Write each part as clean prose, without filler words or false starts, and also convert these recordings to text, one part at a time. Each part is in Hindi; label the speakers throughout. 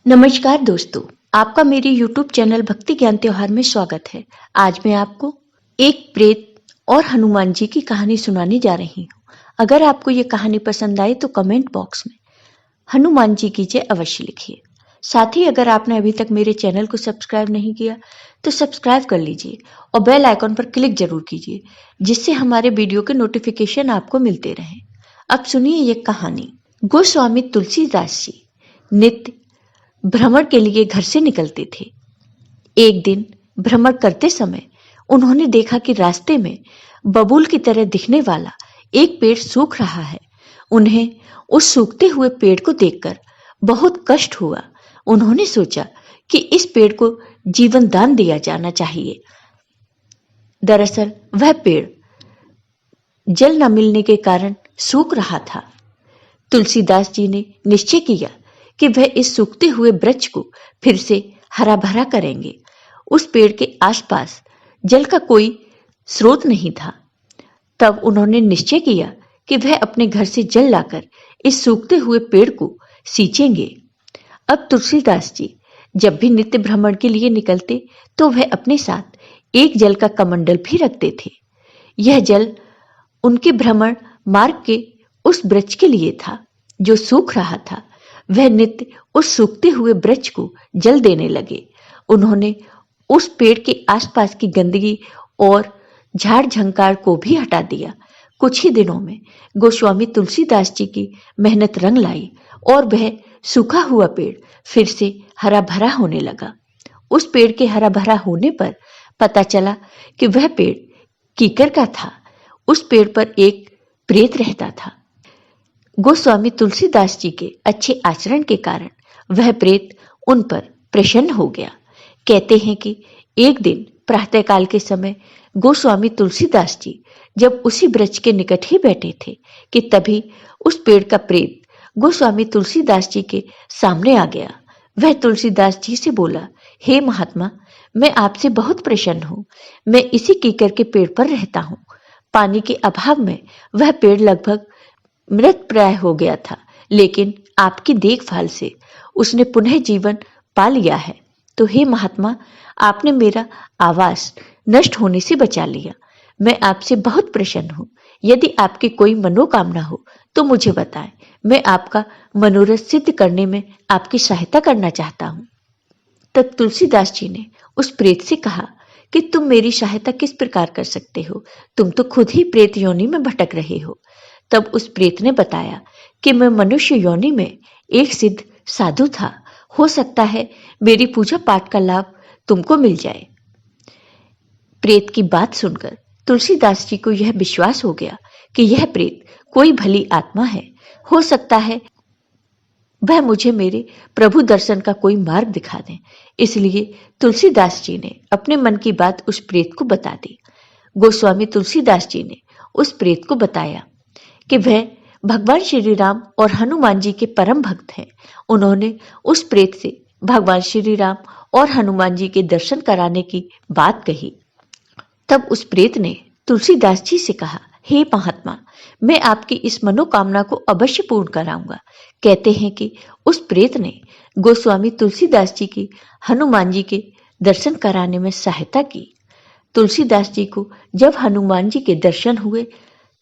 Speaker 1: नमस्कार दोस्तों, आपका मेरे YouTube चैनल भक्ति ज्ञान त्योहार में स्वागत है। आज मैं आपको एक प्रेत और हनुमान जी की कहानी सुनाने जा रही हूँ। अगर आपको ये कहानी पसंद आए तो कमेंट बॉक्स में हनुमान जी की जय अवश्य लिखिए। साथ ही अगर आपने अभी तक मेरे चैनल को सब्सक्राइब नहीं किया तो सब्सक्राइब कर लीजिए और बेल आइकॉन पर क्लिक जरूर कीजिए, जिससे हमारे वीडियो के नोटिफिकेशन आपको मिलते रहें। अब सुनिए ये कहानी। गोस्वामी तुलसीदास जी नित्य भ्रमण के लिए घर से निकलते थे। एक दिन भ्रमण करते समय उन्होंने देखा कि रास्ते में बबूल की तरह दिखने वाला एक पेड़ सूख रहा है। उन्हें उस सूखते हुए पेड़ को देखकर बहुत कष्ट हुआ। उन्होंने सोचा कि इस पेड़ को जीवन दान दिया जाना चाहिए। दरअसल वह पेड़ जल न मिलने के कारण सूख रहा था। तुलसीदास जी ने निश्चय किया कि वह इस सूखते हुए वृक्ष को फिर से हरा भरा करेंगे। उस पेड़ के आसपास जल का कोई स्रोत नहीं था। तब उन्होंने निश्चय किया कि वह अपने घर से जल लाकर इस सूखते हुए पेड़ को सींचेंगे। अब तुलसीदास जी जब भी नित्य भ्रमण के लिए निकलते तो वह अपने साथ एक जल का कमंडल भी रखते थे। यह जल उनके भ्रमण मार्ग के उस वृक्ष के लिए था जो सूख रहा था। वह नित्य उस सूखते हुए वृक्ष को जल देने लगे। उन्होंने उस पेड़ के आसपास की गंदगी और झाड़ झंकार को भी हटा दिया। कुछ ही दिनों में गोस्वामी तुलसीदास जी की मेहनत रंग लाई और वह सूखा हुआ पेड़ फिर से हरा भरा होने लगा। उस पेड़ के हरा भरा होने पर पता चला कि वह पेड़ कीकर का था। उस पेड़ पर एक प्रेत रहता था। गोस्वामी तुलसीदास जी के अच्छे आचरण के कारण वह प्रेत उन पर प्रसन्न हो गया। कहते हैं कि एक दिन प्रातःकाल के समय गोस्वामी तुलसीदास जी जब उसी वृक्ष के निकट ही बैठे थे कि तभी उस पेड़ का प्रेत गोस्वामी तुलसीदास जी के सामने आ गया। वह तुलसीदास जी से बोला, हे महात्मा, मैं आपसे बहुत प्रसन्न हूँ। मैं इसी कीकर के पेड़ पर रहता हूँ। पानी के अभाव में वह पेड़ लगभग मृत प्राय हो गया था, लेकिन आपकी देखभाल से उसने पुनः जीवन पा लिया है। तो हे महात्मा, आपने मेरा आवास नष्ट होने से बचा लिया। मैं आपसे बहुत प्रसन्न हूँ। यदि आपकी कोई मनोकामना हो तो मुझे बताएं। मैं आपका मनोरथ सिद्ध करने में आपकी सहायता करना चाहता हूँ। तब तुलसीदास जी ने उस प्रेत से कहा कि तुम मेरी सहायता किस प्रकार कर सकते हो? तुम तो खुद ही प्रेत योनि में भटक रहे हो। तब उस प्रेत ने बताया कि मैं मनुष्य योनि में एक सिद्ध साधु था। हो सकता है मेरी पूजा पाठ का लाभ तुमको मिल जाए। प्रेत की बात सुनकर तुलसीदास जी को यह विश्वास हो गया कि यह प्रेत कोई भली आत्मा है। हो सकता है वह मुझे मेरे प्रभु दर्शन का कोई मार्ग दिखा दें। इसलिए तुलसीदास जी ने अपने मन की बात उस प्रेत को बता दी। गोस्वामी तुलसीदास जी ने उस प्रेत को बताया कि वह भगवान श्री राम और हनुमान जी के परम भक्त हैं। उन्होंने उस प्रेत से भगवान श्री राम और हनुमान जी के दर्शन कराने की बात कही। तब उस प्रेत ने तुलसीदास जी से कहा, हे महात्मा, मैं आपकी इस मनोकामना को अवश्य पूर्ण कराऊंगा। कहते हैं कि उस प्रेत ने गोस्वामी तुलसीदास जी की हनुमान जी के दर्शन कराने में सहायता की। तुलसीदास जी को जब हनुमान जी के दर्शन हुए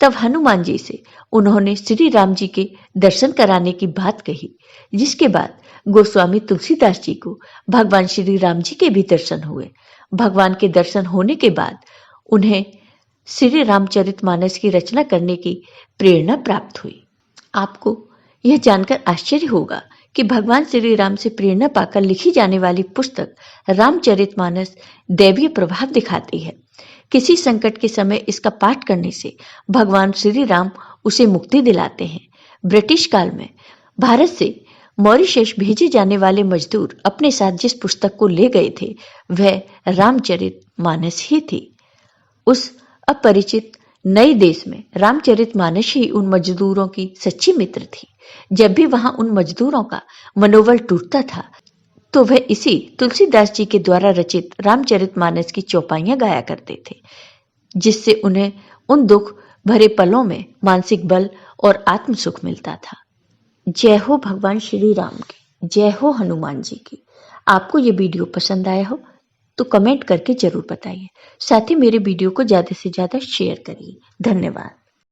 Speaker 1: तब हनुमान जी से उन्होंने श्री राम जी के दर्शन कराने की बात कही, जिसके बाद गोस्वामी तुलसीदास जी को भगवान श्री राम जी के भी दर्शन हुए। भगवान के दर्शन होने के बाद उन्हें श्री रामचरितमानस की रचना करने की प्रेरणा प्राप्त हुई। आपको यह जानकर आश्चर्य होगा कि भगवान श्री राम से प्रेरणा पाकर लिखी जाने वाली पुस्तक रामचरितमानस दैवीय प्रभाव दिखाती है। किसी संकट के समय इसका पाठ करने से भगवान श्री राम उसे मुक्ति दिलाते हैं। ब्रिटिश काल में भारत से मॉरिशस भेजे जाने वाले मजदूर अपने साथ जिस पुस्तक को ले गए थे वह रामचरितमानस ही थी। उस अपरिचित नए देश में रामचरितमानस ही उन मजदूरों की सच्ची मित्र थी। जब भी वहां उन मजदूरों का मनोबल टूटता था तो वह इसी तुलसीदास जी के द्वारा रचित रामचरितमानस की चौपाइयां गाया करते थे, जिससे उन्हें उन दुख भरे पलों में मानसिक बल और आत्म सुख मिलता था। जय हो भगवान श्री राम की। जय हो हनुमान जी की। आपको ये वीडियो पसंद आया हो तो कमेंट करके जरूर बताइए। साथ ही मेरे वीडियो को ज़्यादा से ज़्यादा शेयर करिए। धन्यवाद।